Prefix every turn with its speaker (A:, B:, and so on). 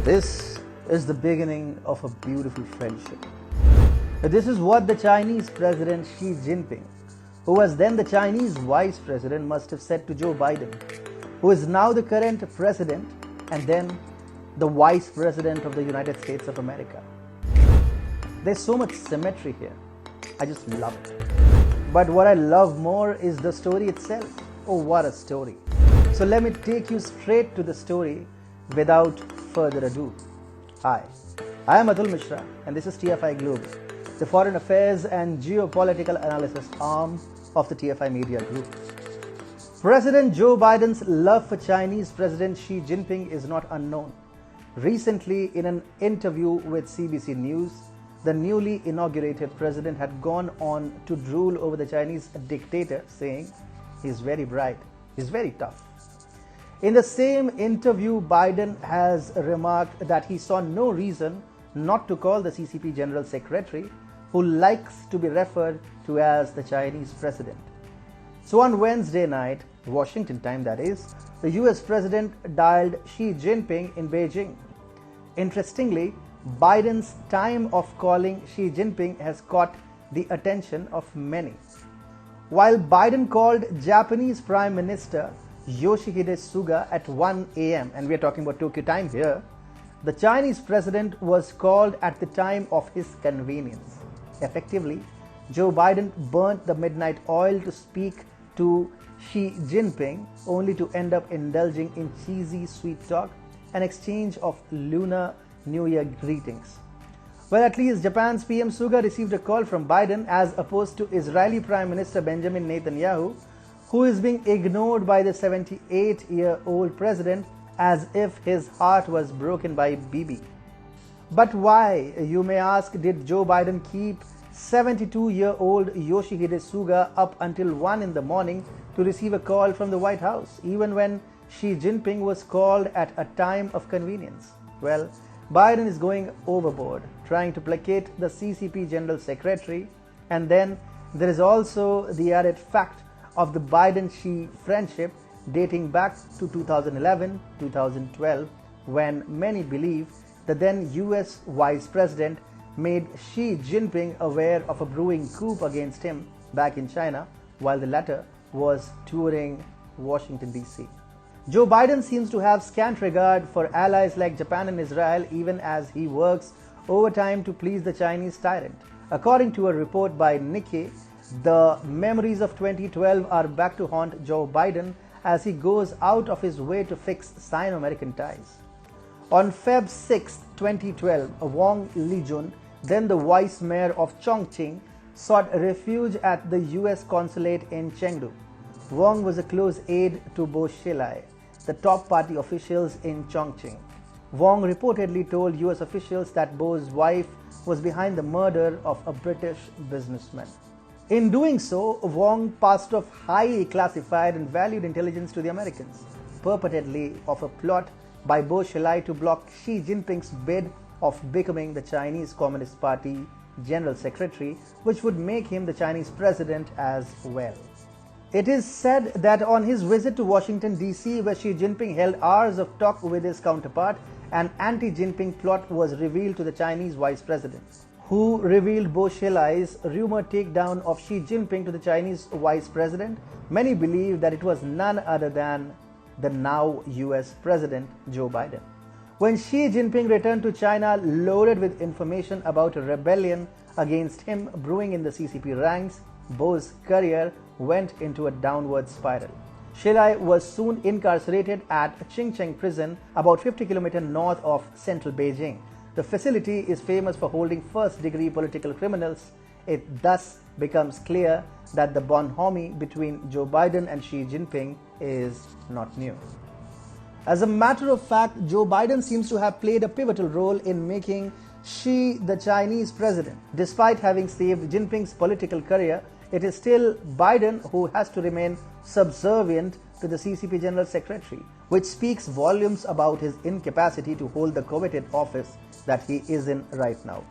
A: This is the beginning of a beautiful friendship. This is what the Chinese President Xi Jinping, who was then the Chinese Vice President, must have said to Joe Biden, who is now the current President and then the Vice President of the United States of America. There's so much symmetry here. I just love it. But what I love more is the story itself. Oh, what a story. So let me take you straight to the story without further ado. Hi, I am Atul Mishra and this is TFI Global, the foreign affairs and geopolitical analysis arm of the TFI Media Group. President Joe Biden's love for Chinese President Xi Jinping is not unknown. Recently, in an interview with CBC News, the newly inaugurated president had gone on to drool over the Chinese dictator, saying, "He's very bright, he's very tough." In the same interview, Biden has remarked that he saw no reason not to call the CCP General Secretary, who likes to be referred to as the Chinese president. So on Wednesday night, Washington time that is, the US president dialed Xi Jinping in Beijing. Interestingly, Biden's time of calling Xi Jinping has caught the attention of many. While Biden called Japanese Prime Minister Yoshihide Suga at 1 a.m., and we are talking about Tokyo time here, the Chinese president was called at the time of his convenience. Effectively, Joe Biden burnt the midnight oil to speak to Xi Jinping, only to end up indulging in cheesy sweet talk and exchange of Lunar New Year greetings. Well, at least Japan's PM Suga received a call from Biden as opposed to Israeli Prime Minister Benjamin Netanyahu, who is being ignored by the 78-year-old president as if his heart was broken by Bibi. But why, you may ask, did Joe Biden keep 72-year-old Yoshihide Suga up until 1 in the morning to receive a call from the White House, even when Xi Jinping was called at a time of convenience? Well, Biden is going overboard, trying to placate the CCP General Secretary, and then there is also the added fact of the Biden-Xi friendship dating back to 2011-2012, when many believe the then US Vice President made Xi Jinping aware of a brewing coup against him back in China while the latter was touring Washington, D.C. Joe Biden seems to have scant regard for allies like Japan and Israel, even as he works overtime to please the Chinese tyrant. According to a report by Nikkei, the memories of 2012 are back to haunt Joe Biden as he goes out of his way to fix Sino-American ties. On Feb 6, 2012, Wang Lijun, then the vice mayor of Chongqing, sought refuge at the US consulate in Chengdu. Wang was a close aide to Bo Xilai, the top party officials in Chongqing. Wang reportedly told US officials that Bo's wife was behind the murder of a British businessman. In doing so, Wang passed off highly classified and valued intelligence to the Americans, purportedly of a plot by Bo Xilai to block Xi Jinping's bid of becoming the Chinese Communist Party General Secretary, which would make him the Chinese president as well. It is said that on his visit to Washington, D.C., where Xi Jinping held hours of talk with his counterpart, an anti-Jinping plot was revealed to the Chinese Vice President, who revealed Bo Xilai's rumored takedown of Xi Jinping to the Chinese Vice President. Many believe that it was none other than the now US President Joe Biden. When Xi Jinping returned to China loaded with information about a rebellion against him brewing in the CCP ranks, Bo's career went into a downward spiral. Xilai was soon incarcerated at Qingcheng prison, about 50 km north of central Beijing. The facility is famous for holding first-degree political criminals. It thus becomes clear that the bonhomie between Joe Biden and Xi Jinping is not new. As a matter of fact, Joe Biden seems to have played a pivotal role in making Xi the Chinese president. Despite having saved Jinping's political career, it is still Biden who has to remain subservient to the CCP General Secretary, which speaks volumes about his incapacity to hold the coveted office that he is in right now.